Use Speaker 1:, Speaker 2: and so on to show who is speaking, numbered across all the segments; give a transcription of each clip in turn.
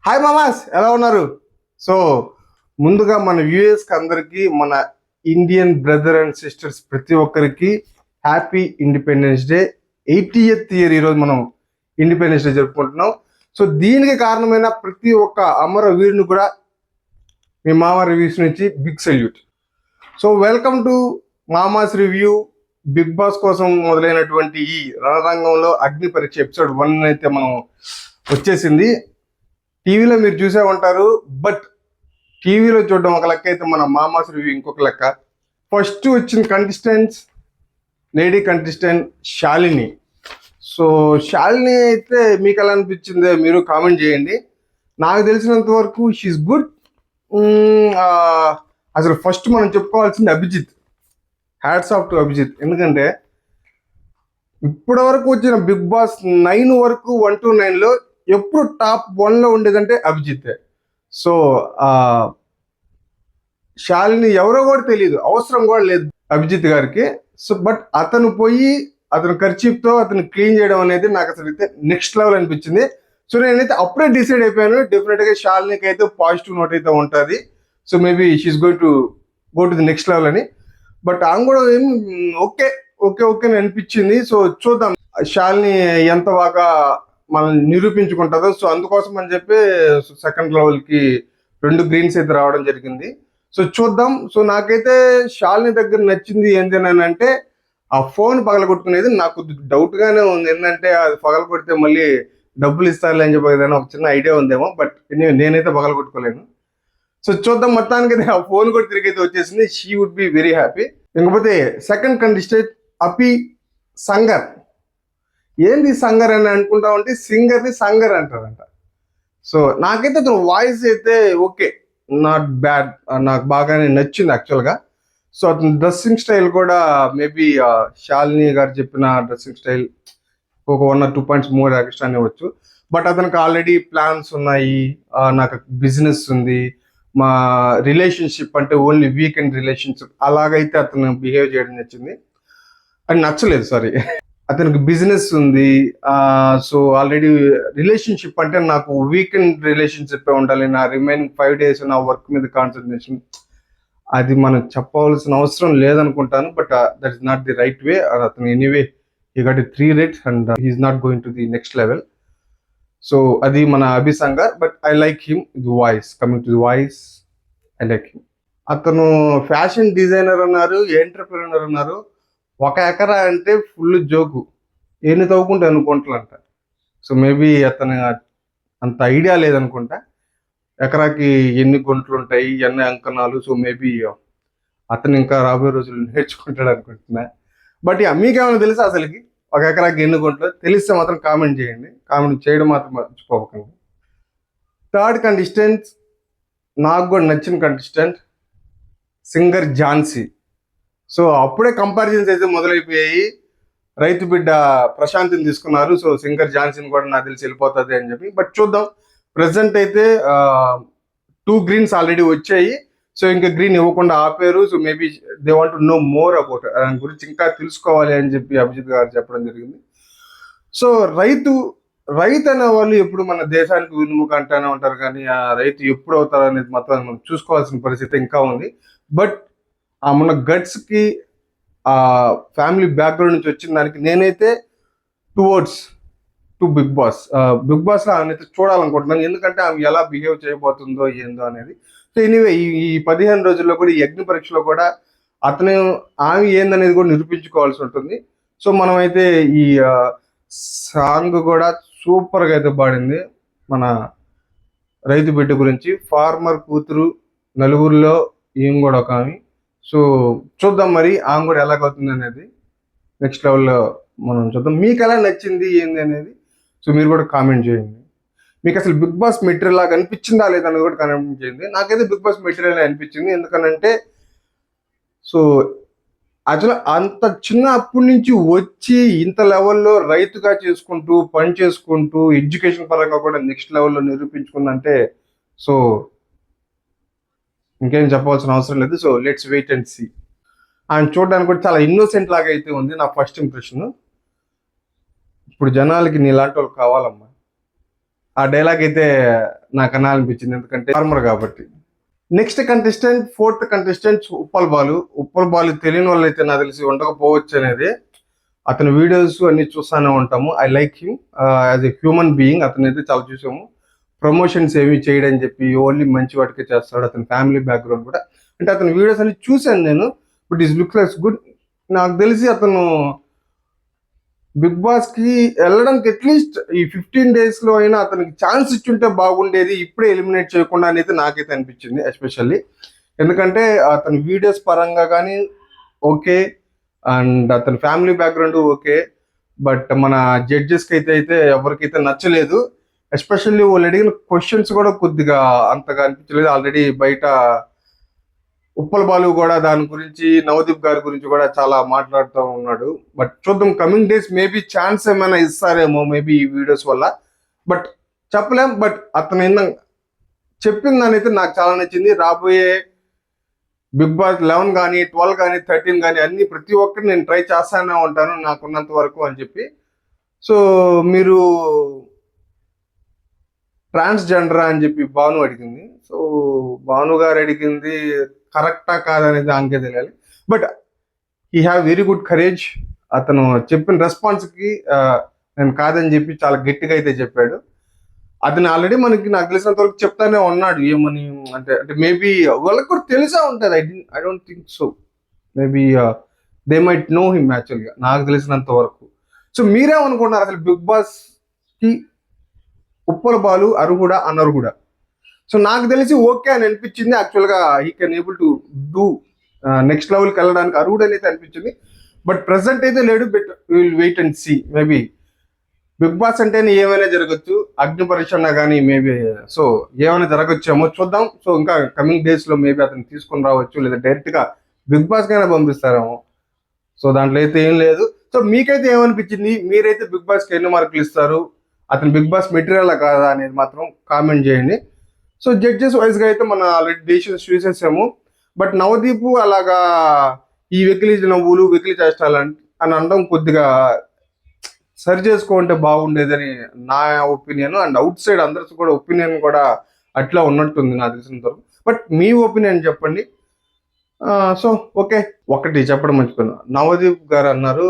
Speaker 1: Hi మామాస్, ఎలా ఉన్నారు? So ముందుగా మన వ్యూయర్స్కి అందరికీ, మన ఇండియన్ బ్రదర్ అండ్ సిస్టర్స్ ప్రతి ఒక్కరికి happy independence day. 80th year ఈరోజు మనం ఇండిపెండెన్స్ డే జరుపుకుంటున్నాం. సో దీనికి కారణమైన ప్రతి ఒక్క అమర వీరుని కూడా మీ మామ రివ్యూస్ నుంచి big salute. So welcome to Mama's review. Bigg Boss కోసం మొదలైనటువంటి ఈ రణరంగంలో అగ్ని పరీక్ష ఎపిసోడ్ 1 అయితే మనం వచ్చేసింది. టీవీలో మీరు చూసే ఉంటారు, బట్ టీవీలో చూడడం ఒక లెక్క అయితే మన మామాస్ రివ్యూ ఇంకొక లెక్క. ఫస్ట్ వచ్చిన contestants, lady contestant Shalini. So Shalini అయితే మీకు ఎలా అనిపించిందో మీరు కామెంట్ చేయండి. నాకు తెలిసినంత వరకు షీఈస్ గుడ్. అసలు ఫస్ట్ మనం చెప్పుకోవాల్సింది Abhijeet. Hats off to Abhijeet. ఎందుకంటే ఇప్పటి వరకు వచ్చిన బిగ్ బాస్ 9 వరకు 1 to 9లో ఎప్పుడు టాప్ 1లో ఉండేదంటే అభిజిత్. సో శాలిని ఎవరో కూడా తెలియదు, అవసరం కూడా లేదు అభిజిత్ గారికి. సో బట్ అతను పోయి అతను ఖర్చీప్తో అతను క్లీన్ చేయడం అనేది నాకు అసలు అయితే నెక్స్ట్ లెవెల్ అనిపించింది. సో నేనైతే అప్పుడే డిసైడ్ అయిపోయాను, డెఫినెట్గా శాలినికి అయితే పాజిటివ్ నోట్ అయితే ఉంటుంది. So maybe she's going to go to the next level అని. బట్ ఆమె కూడా ఏం ఓకే ఓకే ఓకే అని అనిపించింది. సో చూద్దాం శాలిని ఎంత బాగా మనల్ని నిరూపించుకుంటుందో. సో అందుకోసం అని చెప్పి సెకండ్ లెవెల్కి 2 గ్రీన్స్ అయితే రావడం జరిగింది. సో చూద్దాం. సో నాకైతే శాలిని దగ్గర నచ్చింది ఏంటంటే ఆ ఫోన్ పగలగొట్టుకునేది నాకు డౌట్గానే ఉంది. ఏంటంటే అది పగలగొడితే మళ్ళీ డబ్బులు ఇస్తారులే అని చెప్పి ఏదైనా ఒక చిన్న ఐడియా ఉందేమో, బట్ నేనైతే పగలగొట్టుకోలేను. సో చూద్దాం. మొత్తానికి అయితే ఆ ఫోన్ కూడా తిరిగి వచ్చేసింది. She would be very happy. ఇంకపోతే సెకండ్ కంటెస్టెంట్ అపి సంగర్. ఏంది సంగర్ అని అనుకుంటా ఉంటే సింగర్ని సంగర్ అంటారంట. సో నాకైతే అతను వాయిస్ అయితే ఓకే, నాట్ బ్యాడ్, నాకు బాగానే నచ్చింది యాక్చువల్గా. సో అతని డ్రెస్సింగ్ స్టైల్ కూడా మేబీ శాలిని గారు చెప్పిన డ్రెస్సింగ్ స్టైల్ ఒక 1 or 2 points మోర్ ఎక్స్ట్రా అనివ్వచ్చు. బట్ అతనికి ఆల్రెడీ ప్లాన్స్ ఉన్నాయి, నాకు బిజినెస్ ఉంది, మా రిలేషన్షిప్ అంటే ఓన్లీ వీకెండ్ రిలేషన్షిప్ అలాగైతే అతను బిహేవ్ చేయడం నచ్చింది. అది నచ్చలేదు, సారీ. అతనికి బిజినెస్ ఉంది, సో ఆల్రెడీ రిలేషన్షిప్ అంటే నాకు వీకెండ్ రిలేషన్షిప్ ఉండాలి, నా రిమైనింగ్ 5 days నా వర్క్ మీద కాన్సన్ట్రేషన్, అది మనం చెప్పవలసిన అవసరం లేదనుకుంటాను. But that is not the right way. అతను anyway he got 3 rates and he's not going to the next level. So అది మన Abhi Sangar. But I like him. The voice, coming to the voice, I like him. అతను fashion designer అన్నారు, entrepreneur అన్నారు. 1 ఎకరా అంటే full joke, ఎన్ని తవ్వుకుంటే అనుకుంటారంట. So maybe అతను అంత ఐడియా లేదనుకుంటా, ఎకరాకి ఎన్ని గుంటలు ఉంటాయి, ఎన్ని అంకణాలు. సో మేబీ అతను ఇంకా రాబోయే రోజులు నేర్చుకుంటాడు అనుకుంటున్నా. బట్ మీకేమైనా తెలుసా అసలుకి 1 ఎకరాకి ఎన్ని గుంటలు? తెలిస్తే మాత్రం కామెంట్ చేయండి. కామెంట్ చేయడం మాత్రం మర్చిపోకండి. థర్డ్ కంటెస్టెంట్, నాకు కూడా నచ్చిన కంటెస్టెంట్ సింగర్ ఝాన్సీ. సో అప్పుడే కంపారిజన్స్ అయితే మొదలైపోయాయి. రైతు బిడ్డ ప్రశాంతిని తీసుకున్నారు. సో సింగర్ ఝాన్సీని కూడా నాకు తెలిసి వెళ్ళిపోతుంది అని చెప్పి. బట్ చూద్దాం. ప్రెసెంట్ అయితే 2 greens ఆల్రెడీ వచ్చాయి. సో ఇంకా గ్రీన్ ఇవ్వకుండా ఆపారు. So maybe they want to know more about, దాని గురించి ఇంకా తెలుసుకోవాలి అని చెప్పి అభిజిత్ గారు చెప్పడం జరిగింది. సో రైతు అనే వాళ్ళు ఎప్పుడు మన దేశానికి వెన్నుముక అంటూనే ఉంటారు, కానీ ఆ రైతు ఎప్పుడు అవుతారు అనేది మాత్రం మనం చూసుకోవాల్సిన పరిస్థితి ఇంకా ఉంది. బట్ మన గట్స్కి, ఆ ఫ్యామిలీ బ్యాక్గ్రౌండ్ నుంచి వచ్చిన దానికి నేనైతే towards to Bigg Boss. Bigg బాస్లో ఆమె అయితే చూడాలనుకుంటున్నాను, ఎందుకంటే ఆమె ఎలా బిహేవ్ చేయబోతుందో ఏందో అనేది. సో ఎనీవే ఈ 15 రోజుల్లో కూడా, ఈ అగ్ని పరీక్షలో కూడా ఆమె ఏందనేది కూడా నిరూపించుకోవాల్సి ఉంటుంది. సో మనమైతే ఈ సాంగ్ కూడా సూపర్గా అయితే పాడింది మన రైతు బిడ్డ గురించి. ఫార్మర్ కూతురు నలుగురిలో ఈమె కూడా ఒక ఆమె. సో చూద్దాం మరి ఆమె కూడా ఎలాగవుతుంది అనేది నెక్స్ట్ లెవెల్లో మనం చూద్దాం. మీకు ఎలా నచ్చింది ఏంది అనేది సో మీరు కూడా కామెంట్ చేయండి. మీకు అసలు బిగ్ బాస్ మెటీరియల్ లాగా అనిపించిందా లేదని కూడా కామెంట్ చేయండి. నాకైతే బిగ్ బాస్ మెటీరియల్ అనిపించింది. ఎందుకనంటే సో అసలు అంత చిన్న అప్పటి నుంచి వచ్చి ఇంత లెవెల్లో రైతుగా చేసుకుంటూ, పని చేసుకుంటూ, ఎడ్యుకేషన్ పరంగా కూడా నెక్స్ట్ లెవెల్లో నిరూపించుకుందంటే సో ఇంకేం చెప్పాల్సిన అవసరం లేదు. So let's wait and see. ఆయన చూడడానికి కూడా చాలా ఇన్నోసెంట్ లాగా అయితే ఉంది నా ఫస్ట్ ఇంప్రెషన్. ఇప్పుడు జనాలకి నీలాంటి వాళ్ళు కావాలమ్మా, ఆ డైలాగ్ అయితే నాకు అనాలనిపించింది, ఎందుకంటే ఫార్మర్ కాబట్టి. Next contestant, fourth contestant Uppal Balu. Uppal Balu తెలియని వాళ్ళు అయితే నాకు తెలిసి ఉండకపోవచ్చు అనేది. అతని వీడియోస్ అన్ని చూస్తూనే ఉంటాము. I like him as a human being. అతను అయితే చాలా చూసాము. ప్రమోషన్స్ ఏమి చేయడని చెప్పి ఓన్లీ మంచి వాటికే చేస్తాడు. అతని ఫ్యామిలీ బ్యాక్గ్రౌండ్ కూడా, అంటే అతని వీడియోస్ అన్ని చూశాను నేను. But is look likes good. నాకు తెలిసి అతను బిగ్ బాస్ కి వెళ్ళడానికి అట్లీస్ట్ ఈ 15 days లో అయినా అతనికి ఛాన్స్ ఇచ్చుంటే బాగుండేది, ఇప్పుడే ఎలిమినేట్ చేయకుండా అనేది నాకైతే అనిపించింది ఎస్పెషల్లీ. ఎందుకంటే అతని వీడియోస్ పరంగా కానీ ఓకే, అండ్ అతని ఫ్యామిలీ బ్యాక్గ్రౌండ్ ఓకే. బట్ మన జడ్జెస్కి అయితే ఎవరికైతే నచ్చలేదు. ఎస్పెషల్లీ వాళ్ళు అడిగిన క్వశ్చన్స్ కూడా కొద్దిగా అంతగా అనిపించలేదు. ఆల్రెడీ బయట ఉప్పల్ బాలు కూడా దాని గురించి, నవదీప్ గారి గురించి కూడా చాలా మాట్లాడుతూ ఉన్నాడు. బట్ చూద్దాం, కమింగ్ డేస్ మేబీ ఛాన్స్ ఏమైనా ఇస్తారేమో మేబీ ఈ వీడియోస్ వల్ల, బట్ చెప్పలేం. బట్ అతను చెప్పిన దాని అయితే నాకు చాలా నచ్చింది. రాబోయే బిగ్ బాస్ 11 కానీ 12 కానీ 13 కానీ అన్ని ప్రతి ఒక్కటి నేను ట్రై చేస్తానే ఉంటాను నాకున్నంత వరకు అని చెప్పి. సో మీరు ట్రాన్స్జెండర్ అని చెప్పి భాను అడిగింది. సో భాను గారు అడిగింది కరెక్టా కాదనేది ఆమెకే తెలియాలి. But he have very good courage. అతను చెప్పిన రెస్పాన్స్కి నేను కాదని చెప్పి చాలా గట్టిగా అయితే చెప్పాడు. అతను ఆల్రెడీ నాకు తెలిసినంత వరకు చెప్తానే ఉన్నాడు ఏమని. అంటే మేబీ వాళ్ళకి కూడా తెలిసే ఉంటుంది. I don't think so. Maybe they might know him యాక్చువల్గా, నాకు తెలిసినంత వరకు. సో మీరేమనుకుంటున్నారు అసలు బిగ్ బాస్కి ఉప్పల్ బాలు అర్హుడా అనర్హుడా? సో నాకు తెలిసి ఓకే అని అనిపించింది యాక్చువల్గా. He can able to do next లెవెల్కి వెళ్ళడానికి అర్హుడు అనేది అనిపించింది. బట్ ప్రెసెంట్ అయితే లేడు. But will wait and see. Maybe Bigg Boss అంటేనే ఏమైనా జరగచ్చు, అగ్ని పరీక్ష అన్నా కానీ మేబీ. సో ఏమైనా జరగచ్చేమో చూద్దాం. సో ఇంకా కమింగ్ డేస్లో మేబీ అతను తీసుకొని రావచ్చు, లేదా డైరెక్ట్గా బిగ్ బాస్ కైనా పంపిస్తారేమో. సో దాంట్లో అయితే ఏం లేదు. సో మీకైతే ఏమనిపించింది? మీరైతే బిగ్ బాస్కి ఎన్ని మార్కులు ఇస్తారు? అతను బిగ్ బాస్ మెటీరియల్ కాదా అనేది మాత్రం కామెంట్ చేయండి. సో జడ్జెస్ వైజ్గా అయితే మన ఆల్రెడీ డెసిషన్స్ చూసేసాము. బట్ నవదీప్ అలాగా ఈ వెకిలి నవ్వులు, వెకిలి చేష్టాలు అని అనడం కొద్దిగా సరి చేసుకుంటే బాగుండేదని నా ఒపీనియన్. అండ్ అవుట్ సైడ్ అందరితో కూడా ఒపీనియన్ కూడా అట్లా ఉన్నట్టుంది నాకు తెలిసినంత వరకు. బట్ మీ ఒపీనియన్ చెప్పండి. సో ఓకే, ఒకటి చెప్పడం మర్చిపోయాను. నవదీప్ గారు అన్నారు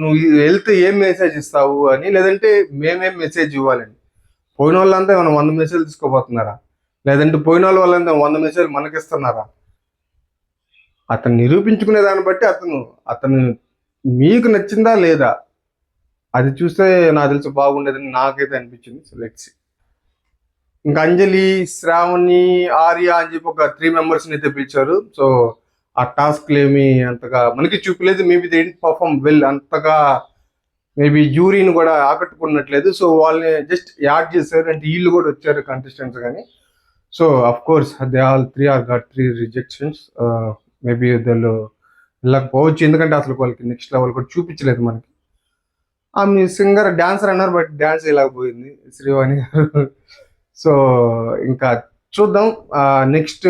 Speaker 1: నువ్వు వెళ్తే ఏం మెసేజ్ ఇస్తావు అని, లేదంటే మేమేం మెసేజ్ ఇవ్వాలని. పోయిన వాళ్ళంతా ఏమైనా 100 మెసేజ్లు తీసుకోబోతున్నారా? లేదంటే పోయిన వాళ్ళంతా 100 మెసేజ్లు మనకిస్తున్నారా? అతను నిరూపించుకునే దాన్ని బట్టి అతను మీకు నచ్చిందా లేదా అది చూస్తే నాకు తెలిసి బాగుండేదని నాకైతే అనిపించింది. So let's. ఇంకా అంజలి, శ్రావణి, ఆర్య అని చెప్పి ఒక 3 members అయితే పిలిచారు. సో ఆ టాస్క్లు ఏమి అంతగా మనకి చూపలేదు. Maybe they didn't perform well. అంతగా మేబీ జ్యూరీని కూడా ఆకట్టుకున్నట్లేదు. సో వాళ్ళని జస్ట్ యాడ్ చేశారు. అంటే వీళ్ళు కూడా వచ్చారు కంటెస్టెంట్స్ కానీ. So of course they all 3 are got 3 rejections. Maybe వాళ్ళు వెళ్ళకపోవచ్చు, ఎందుకంటే అసలు వాళ్ళకి నెక్స్ట్ లెవెల్ కూడా చూపించలేదు మనకి. ఆమె సింగర్, డాన్సర్ అన్నారు, బట్ డాన్స్ వెళ్ళకపోయింది శ్రీవాణి గారు. సో ఇంకా చూద్దాం నెక్స్ట్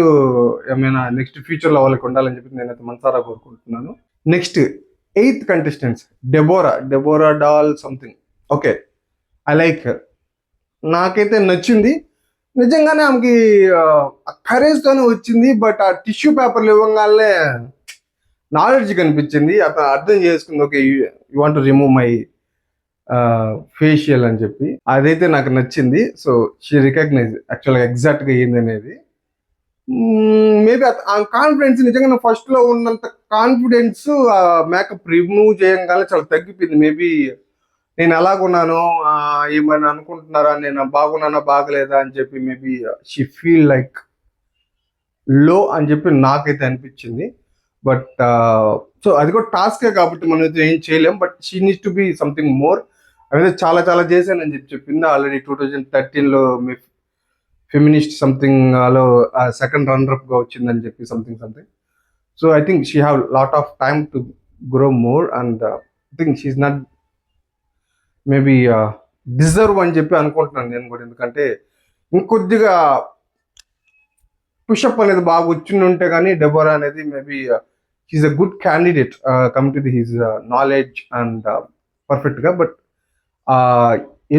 Speaker 1: ఏమైనా నెక్స్ట్ ఫ్యూచర్లో వాళ్ళకి ఉండాలని చెప్పి నేనైతే మనసారా కోరుకుంటున్నాను. Next 8th contestants Deborah doll something. Okay, I like her. నాకైతే నచ్చింది. నిజంగానే ఆమెకి కరేజ్తోనే వచ్చింది. బట్ ఆ టిష్యూ పేపర్లు ఇవ్వగానే నాలెడ్జ్ కనిపించింది. అతను అర్థం చేసుకుంది, okay you want to remove my facial అని చెప్పి. అదైతే నాకు నచ్చింది. సో షీ రికగ్నైజ్ యాక్చువల్గా ఎగ్జాక్ట్గా ఏంది అనేది. మేబీ ఆ కాన్ఫిడెన్స్ నిజంగా ఫస్ట్ లో ఉన్నంత కాన్ఫిడెన్స్ మేకప్ రిమూవ్ చేయగానే చాలా తగ్గిపోయింది. మేబీ నేను ఎలాగున్నాను, ఏమైనా అనుకుంటున్నారా, నేను బాగున్నానా బాగలేదా అని చెప్పి మేబీ షీ ఫీల్ లైక్ లో అని చెప్పి నాకైతే అనిపించింది. బట్ సో అది కూడా టాస్కే కాబట్టి మనం అయితే ఏం చేయలేం. But she needs to be something more. అదే చాలా చాలా చేశానని చెప్పింది. ఆల్రెడీ 2013లో ఫెమినిస్ట్ సంథింగ్ లో సెకండ్ రన్నర్ గా వచ్చిందని చెప్పి something. So I think she have lot of time to grow more. And I think she's not maybe deserve అని చెప్పి అనుకుంటున్నాను నేను కూడా. ఎందుకంటే ఇంకొద్దిగా పుషప్ అనేది బాగా వచ్చి ఉంటే కానీ డెబోరా అనేది maybe she's a good candidate come to the his knowledge and పర్ఫెక్ట్గా. బట్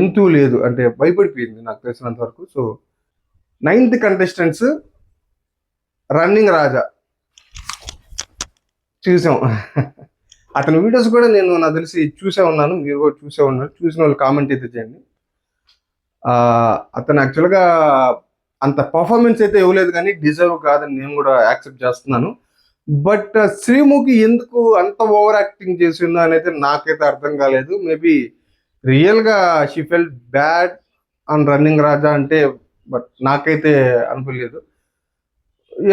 Speaker 1: ఎంతూ లేదు అంటే భయపడిపోయింది నాకు తెలిసినంత వరకు. సో 9th కంటెస్టెంట్స్ రన్నింగ్ రాజా చూసాం. అతని వీడియోస్ కూడా నేను నాకు తెలిసి చూసే ఉన్నాను, మీరు కూడా చూసే ఉన్నారు. చూసిన వాళ్ళు కామెంట్ అయితే చేయండి. అతను యాక్చువల్గా అంత పర్ఫార్మెన్స్ అయితే ఇవ్వలేదు, కానీ డిజర్వ్ కాదని నేను కూడా యాక్సెప్ట్ చేస్తున్నాను. బట్ శ్రీముఖి ఎందుకు అంత ఓవర్ యాక్టింగ్ చేసిందో అనేది నాకైతే అర్థం కాలేదు. మేబీ రియల్గా she fell bad on running Raja అంటే, బట్ నాకైతే అనిపించలేదు.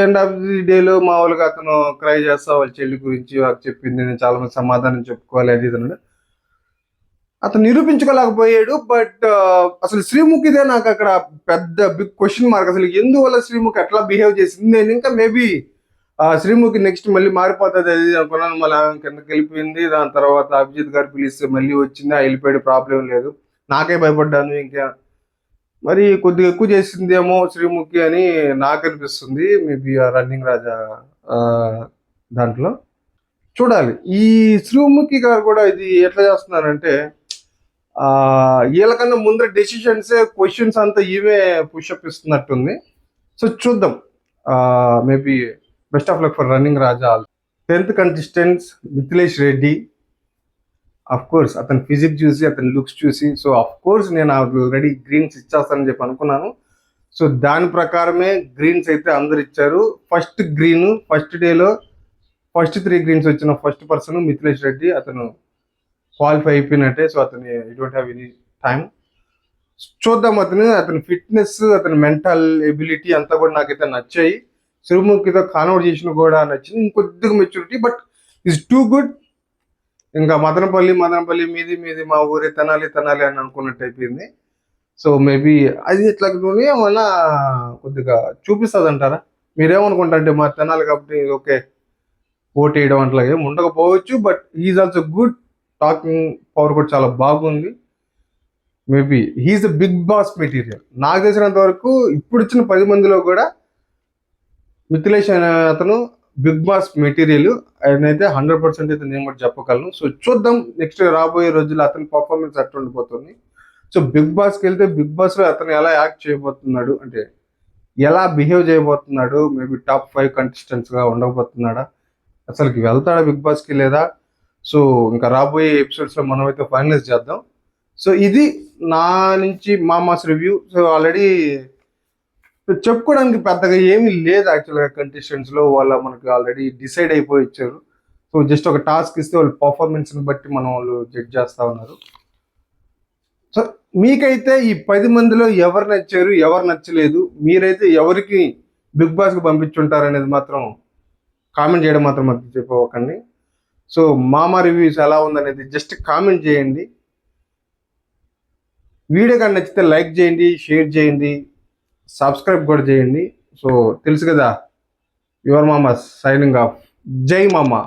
Speaker 1: ఎండ్ ఆఫ్ ది డేలో మామూలుగా అతను క్రై చేస్తా వాళ్ళ చెల్లి గురించి వాళ్ళకి చెప్పింది, నేను చాలా మంది సమాధానం చెప్పుకోవాలి అది ఇది అతను నిరూపించుకోలేకపోయాడు. బట్ అసలు శ్రీముఖిదే నాకు అక్కడ పెద్ద బిగ్ క్వశ్చన్ మార్క్. అసలు ఎందువల్ల శ్రీముఖి అట్లా బిహేవ్ చేసింది, నేను ఇంకా మేబీ శ్రీముఖి నెక్స్ట్ మళ్ళీ మారిపోతుంది అది అనుకున్నాను. మళ్ళీ ఆమె కిందకి వెళ్ళిపోయింది. దాని తర్వాత అభిజిత్ గారు పిలిస్తే మళ్ళీ వచ్చింది, వెళ్ళిపోయాడు, ప్రాబ్లం లేదు. నాకే భయపడ్డాను. ఇంకా మరి కొద్దిగా ఎక్కువ చేసిందేమో శ్రీముఖి అని నాకు అనిపిస్తుంది. మేబీ ఆ రన్నింగ్ రాజా దాంట్లో చూడాలి. ఈ శ్రీముఖి గారు కూడా ఇది ఎట్లా చేస్తున్నారంటే, వీళ్ళకన్నా ముందర డెసిషన్స్ క్వశ్చన్స్ అంతా ఇవే పుషప్ ఇస్తున్నట్టుంది. సో చూద్దాం. Maybe best of luck for running Raja. 10th contestants Mithilesh Reddy. Of course అతని ఫిజిక్ చూసి, అతని లుక్స్ చూసి, సో అఫ్ కోర్స్ నేను ఆల్రెడీ గ్రీన్స్ ఇచ్చేస్తానని చెప్పి అనుకున్నాను. సో దాని ప్రకారమే గ్రీన్స్ అయితే అందరు ఇచ్చారు. ఫస్ట్ గ్రీన్ ఫస్ట్ డేలో ఫస్ట్ 3 గ్రీన్స్ వచ్చిన ఫస్ట్ పర్సన్ మిథిలేష్ రెడ్డి. అతను క్వాలిఫై అయిపోయినట్టే. సో అతని you don't have any time. చూద్దాం. అతని ఫిట్నెస్, అతని మెంటల్ ఎబిలిటీ అంతా కూడా నాకైతే నచ్చాయి. శ్రీముఖితో కాన్వర్జేషన్ కూడా నచ్చింది. ఇంకొద్దిగా maturity, but is too good. ఇంకా మదనపల్లి మీది మా ఊరే తనాలి అని అనుకున్నట్టు అయిపోయింది. సో మేబీ అది ఇట్లా ఏమన్నా కొద్దిగా చూపిస్తుంది అంటారా? మీరేమనుకుంటారంటే మా తెనాలి కాబట్టి ఓకే ఓట్ వేయడం అట్లా ఏమి ఉండకపోవచ్చు. But he's also good, talking power కూడా చాలా బాగుంది. Maybe he's the Bigg Boss material. నాకు తెలిసినంత వరకు ఇప్పుడు వచ్చిన 10 మందిలో కూడా మిథిలేష్ అనే అతను బిగ్ బాస్ మెటీరియల్. ఆయన అయితే 100% అయితే నేను కూడా చెప్పగలను. సో చూద్దాం నెక్స్ట్ రాబోయే రోజుల్లో అతని పర్ఫార్మెన్స్ అట్లా ఉండిపోతుంది. సో బిగ్ బాస్కి వెళ్తే బిగ్ బాస్లో అతను ఎలా యాక్ట్ చేయబోతున్నాడు, అంటే ఎలా బిహేవ్ చేయబోతున్నాడు, మేబీ టాప్ 5 కంటెస్టెంట్స్గా ఉండబోతున్నాడా, అసలుకి వెళ్తాడా బిగ్ బాస్కి లేదా? సో ఇంకా రాబోయే ఎపిసోడ్స్లో మనం అయితే ఫైనలైజ్ చేద్దాం. సో ఇది నా నుంచి మామాస్ రివ్యూ. సో ఆల్రెడీ చెప్పుకోవడానికి పెద్దగా ఏమీ లేదు యాక్చువల్గా. కంటెస్టెంట్స్లో వాళ్ళ మనకి ఆల్రెడీ డిసైడ్ అయిపోయి ఇచ్చారు. సో జస్ట్ ఒక టాస్క్ ఇస్తే వాళ్ళ పర్ఫార్మెన్స్ని బట్టి మనం వాళ్ళు జడ్జ్ చేస్తూ ఉన్నారు. సో మీకైతే ఈ 10 మందిలో ఎవరు నచ్చారు, ఎవరు నచ్చలేదు, మీరైతే ఎవరికి బిగ్ బాస్కి పంపించుంటారు అనేది మాత్రం కామెంట్ చేయడం మాత్రం మర్చిపోకండి. సో మామా రివ్యూస్ ఎలా ఉందనేది జస్ట్ కామెంట్ చేయండి. వీడియో కానీ నచ్చితే లైక్ చేయండి, షేర్ చేయండి, సబ్స్క్రైబ్ కూడా చేయండి. సో తెలుసు కదా, యువర్ మామా సైనింగ్ ఆఫ్. జై మామా.